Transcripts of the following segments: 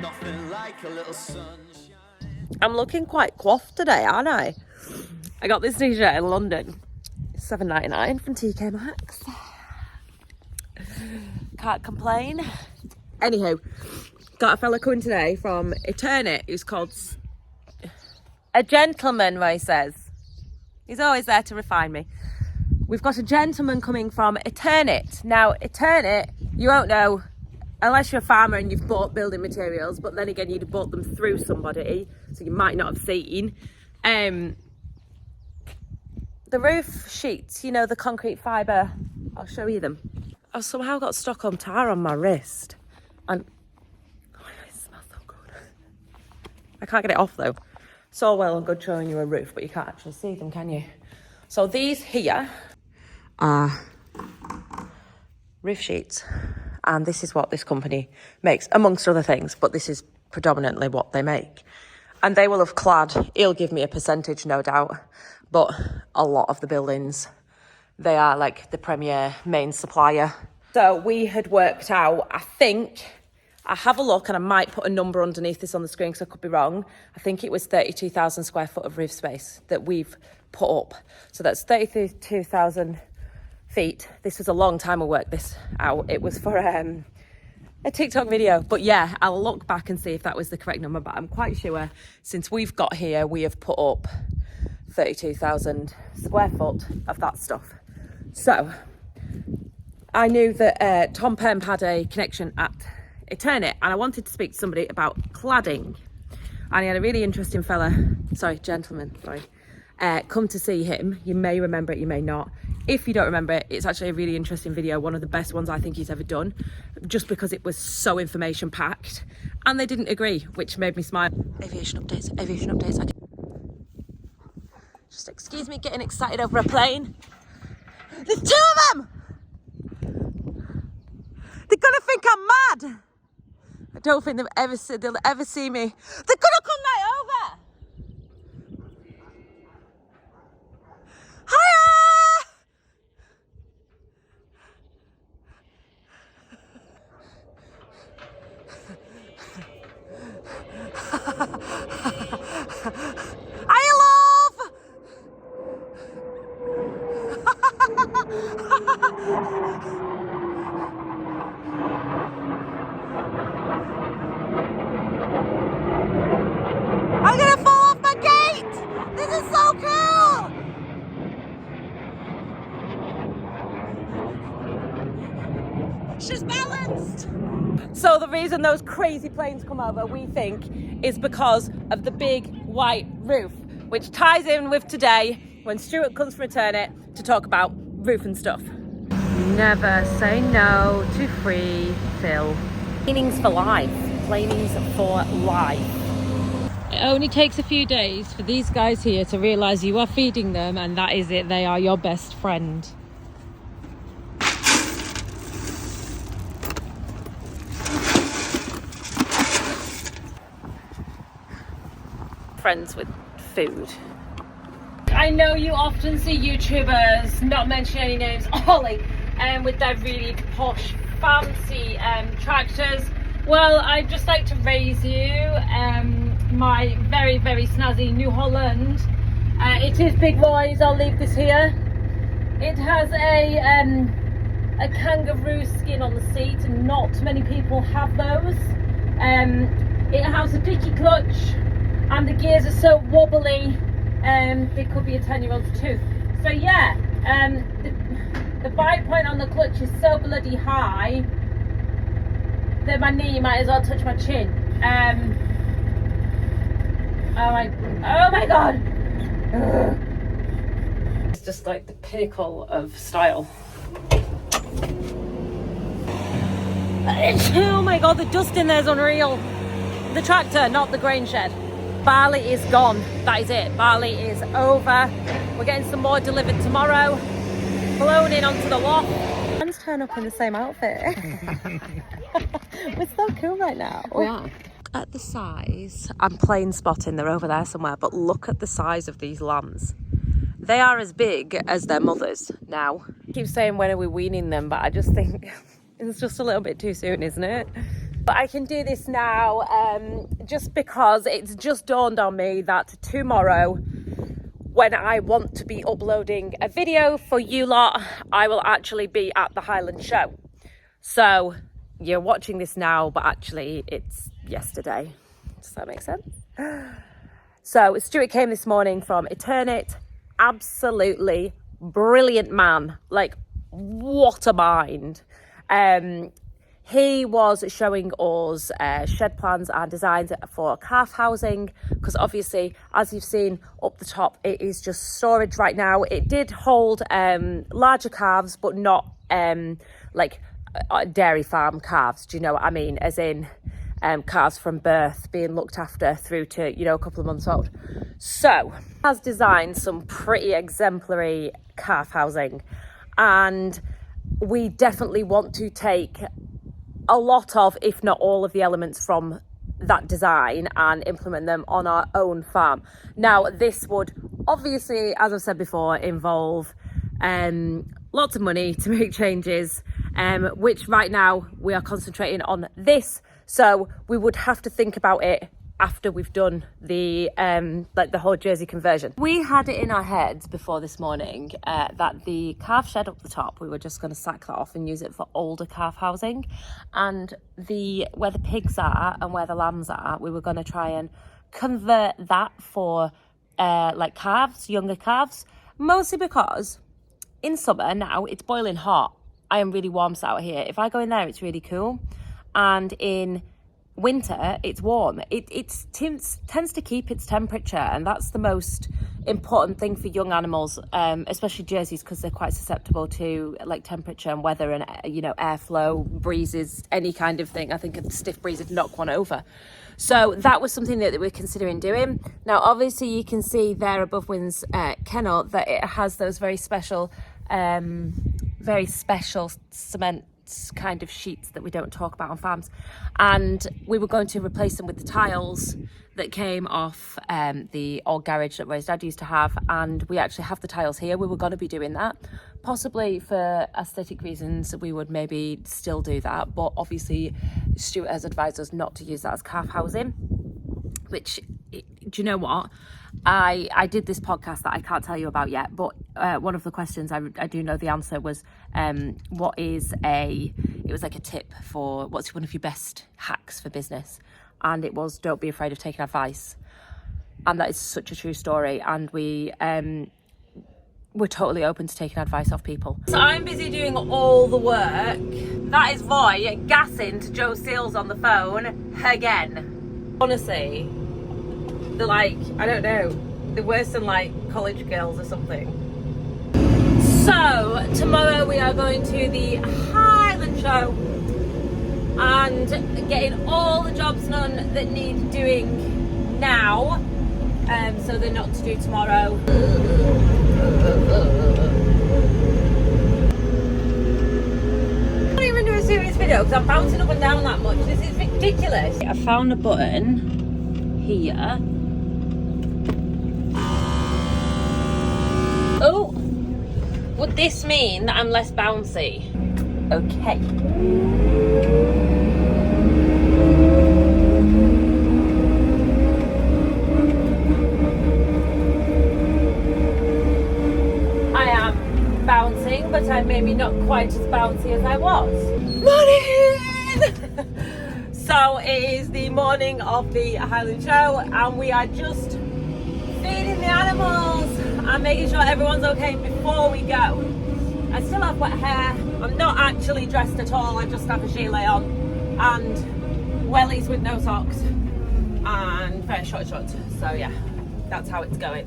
Nothing like a little sunshine. I'm looking quite coiffed today, aren't I? I got this t-shirt in London. It's $7.99 from TK Maxx. Can't complain. Anywho, got a fella coming today from Eternit who's called a gentleman, Ray says. He's always there to refine me. We've got a gentleman coming from Eternit. Now, Eternit, you won't know unless you're a farmer and you've bought building materials, but then again, you'd have bought them through somebody, so you might not have seen. The roof sheets, you know, the concrete fibre, I'll show you them. I've somehow got Stockholm tar on my wrist. And oh, it smells so good. I can't get it off though. It's all well and good showing you a roof, but you can't actually see them, can you? So these here are roof sheets. And this is what this company makes, amongst other things, but this is predominantly what they make. And they will have clad, he'll give me a percentage, no doubt, but a lot of the buildings, they are like the premier main supplier. So we had worked out, I think, I have a look and I might put a number underneath this on the screen because I could be wrong. I think it was 32,000 square foot of roof space that we've put up. So that's 32,000 feet. This was a long time I worked this out. It was for a TikTok video, but yeah, I'll look back and see if that was the correct number, but I'm quite sure since we've got here we have put up 32,000 square foot of that stuff. So I knew that Tom Pemp had a connection at Eternit and I wanted to speak to somebody about cladding, and he had a really interesting gentleman come to see him. You may remember it, you may not. If you don't remember it, it's actually a really interesting video, one of the best ones I think he's ever done, just because it was so information packed and they didn't agree, which made me smile. Aviation updates. Just excuse me getting excited over a plane. There's two of them! They're gonna think I'm mad. I don't think they'll ever see me. They're gonna come right over. Hiya! I'm gonna fall off my gate! This is so cool! She's balanced! So the reason those crazy planes come over, we think, is because of the big white roof, which ties in with today when Stuart comes from Eternit to talk about roof and stuff. Never say no to free fill. Planings for life. Planings for life. It only takes a few days for these guys here to realise you are feeding them, and that is it. They are your best friend. Friends with food. I know you often see YouTubers, not mention any names, Ollie, with their really posh, fancy tractors. Well, I'd just like to raise you my very, very snazzy New Holland. It is big boys, I'll leave this here. It has a kangaroo skin on the seat, and not many people have those. It has a dicky clutch, and the gears are so wobbly, they could be a 10-year-old's tooth. So yeah, the bite point on the clutch is so bloody high that my knee might as well touch my chin. Oh my god! Ugh. It's just like the pinnacle of style. Oh my god, the dust in there is unreal. The tractor, not the grain shed. Bali is gone. That is it. Bali is over. We're getting some more delivered tomorrow. Flown in onto the loft. Let's turn up in the same outfit. We're so cool right now. Yeah. At the size, I'm plane spotting, they're over there somewhere, but look at the size of these lambs. They are as big as their mothers now. I keep saying when are we weaning them, but I just think it's just a little bit too soon, isn't it? But I can do this now just because it's just dawned on me that tomorrow, when I want to be uploading a video for you lot, I will actually be at the Highland Show. So you're watching this now, but actually it's yesterday. Does that make sense? So Stuart came this morning from Eternit. Absolutely brilliant man. Like, what a mind. He was showing us shed plans and designs for calf housing, because obviously, as you've seen up the top, it is just storage right now. It did hold larger calves, but not like dairy farm calves. Do you know what I mean? As in calves from birth being looked after through to, you know, a couple of months old. So has designed some pretty exemplary calf housing, and we definitely want to take a lot of, if not all of the elements from that design and implement them on our own farm. Now, this would obviously, as I've said before, involve lots of money to make changes, which right now we are concentrating on this. So we would have to think about it after we've done the like the whole Jersey conversion. We had it in our heads before this morning that the calf shed up the top, we were just going to sack that off and use it for older calf housing, and where the pigs are and where the lambs are, we were going to try and convert that for like calves, younger calves, mostly because in summer now it's boiling hot. I am really warm out here. If I go in there, it's really cool, and in winter it's warm. It tends to keep its temperature, and that's the most important thing for young animals, especially Jerseys, because they're quite susceptible to like temperature and weather and, you know, airflow, breezes, any kind of thing. I think a stiff breeze would knock one over. So that was something that we're considering doing. Now obviously you can see there above Wynn's kennel that it has those very special cement kind of sheets that we don't talk about on farms, and we were going to replace them with the tiles that came off the old garage that Rose Dad used to have, and we actually have the tiles here. We were going to be doing that, possibly for aesthetic reasons. We would maybe still do that, but obviously Stuart has advised us not to use that as calf housing, which, do you know what, I did this podcast that I can't tell you about yet, but one of the questions I do know the answer was it was like a tip for what's one of your best hacks for business, and it was don't be afraid of taking advice. And that is such a true story, and we're totally open to taking advice off people. So I'm busy doing all the work. That is Voy gassing to Joe Seals on the phone again. Honestly, they're like, I don't know, they're worse than like college girls or something. So tomorrow we are going to the Highland Show and getting all the jobs done that need doing now, so they're not to do tomorrow. I'm not even doing a serious video because I'm bouncing up and down that much. This is ridiculous. I found a button here. Oh, would this mean that I'm less bouncy? Okay. I am bouncing, but I'm maybe not quite as bouncy as I was. Morning! So it is the morning of the Highland Show, and we are just feeding the animals and making sure everyone's okay before we go. I still have wet hair. I'm not actually dressed at all. I just have a gilet on and wellies with no socks and very short shorts. So yeah, that's how it's going.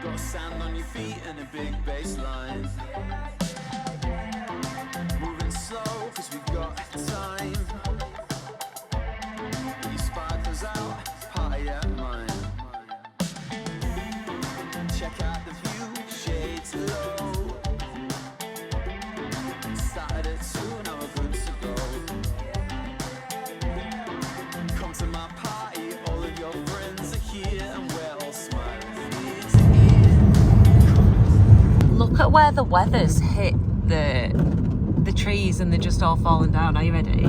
Got sand on your feet and a big bass line. Moving slow cause we got time. Your sparkles out, party at mine. at where the weather's hit the trees and they're just all falling down. Are you ready?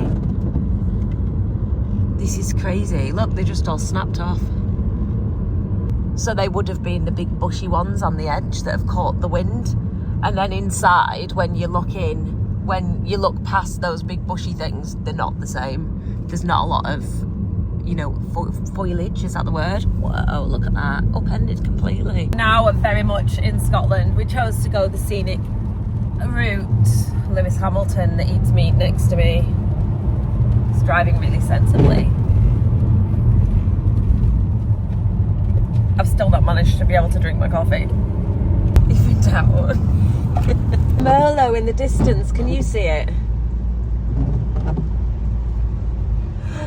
This is crazy. Look, they just all snapped off. So they would have been the big bushy ones on the edge that have caught the wind. And then inside, when you look past those big bushy things, they're not the same. There's not a lot of, you know, foliage, is that the word? Whoa, look at that. Upended completely. Now we're very much in Scotland. We chose to go the scenic route. Lewis Hamilton, that eats meat next to me, is driving really sensibly. I've still not managed to be able to drink my coffee. Even doubt. Merlot in the distance, can you see it?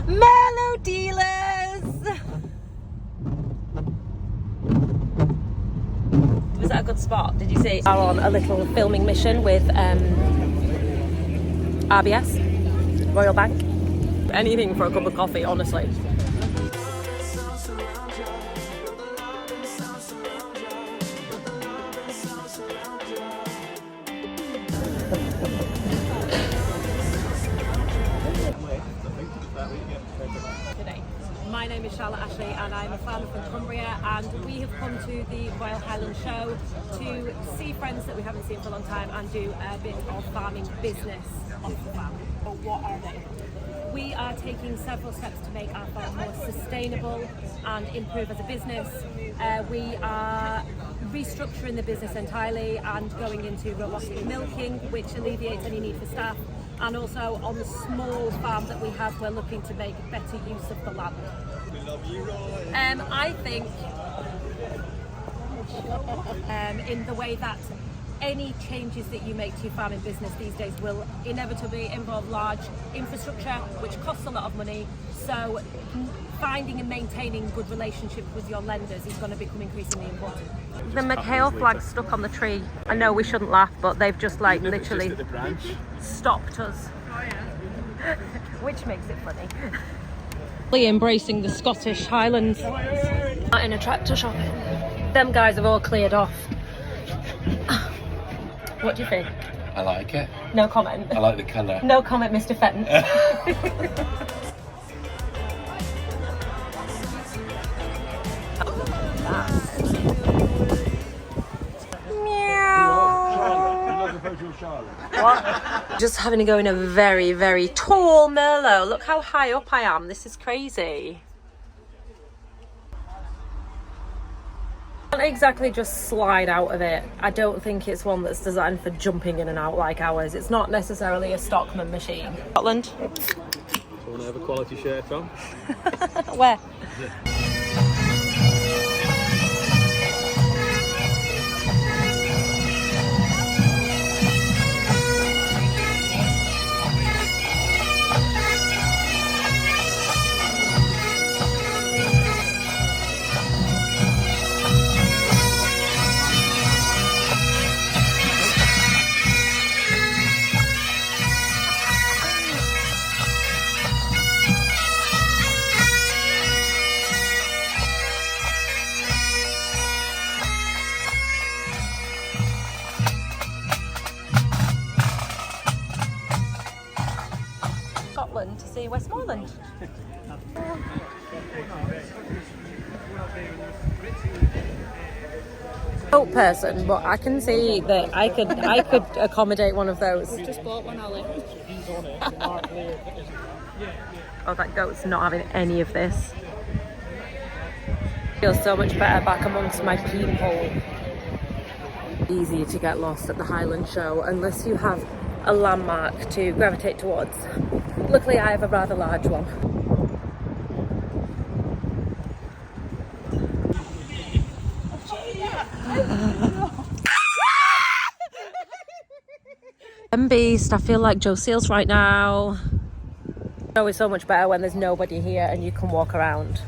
Merlot dealers! Was that a good spot? Did you see? Are on a little filming mission with RBS, Royal Bank. Anything for a cup of coffee, honestly. My name is Charlotte Ashley and I'm a farmer from Cumbria, and we have come to the Royal Highland Show to see friends that we haven't seen for a long time and do a bit of farming business off the farm. What are they? We are taking several steps to make our farm more sustainable and improve as a business. We are restructuring the business entirely and going into robotic milking, which alleviates any need for staff. And also on the small farm that we have, we're looking to make better use of the land. I think in the way that any changes that you make to your farming business these days will inevitably involve large infrastructure, which costs a lot of money. So finding and maintaining good relationships with your lenders is going to become increasingly important. The McHale flag's stuck on the tree. I know we shouldn't laugh, but they've just like literally stopped us. Oh yeah. Which makes it funny. Really embracing the Scottish Highlands. Not in a tractor shop. Them guys have all cleared off. What do you think? I like it. No comment. I like the colour. No comment, Mr. Fenton. What? Just having to go in a very, very tall Merlot. Look how high up I am. This is crazy. Can't exactly just slide out of it. I don't think it's one that's designed for jumping in and out like ours. It's not necessarily a Stockman machine. Scotland. Want to have a quality shirt on? Where? Scotland to see Westmoreland. Boat person, but I can see that I could accommodate one of those. Just bought one, Ollie. Oh, that goat's not having any of this. Feels so much better back amongst my people. Easy to get lost at the Highland Show unless you have a landmark to gravitate towards. Luckily, I have a rather large one. Beast, I feel like Joe Seals right now. It's always so much better when there's nobody here and you can walk around.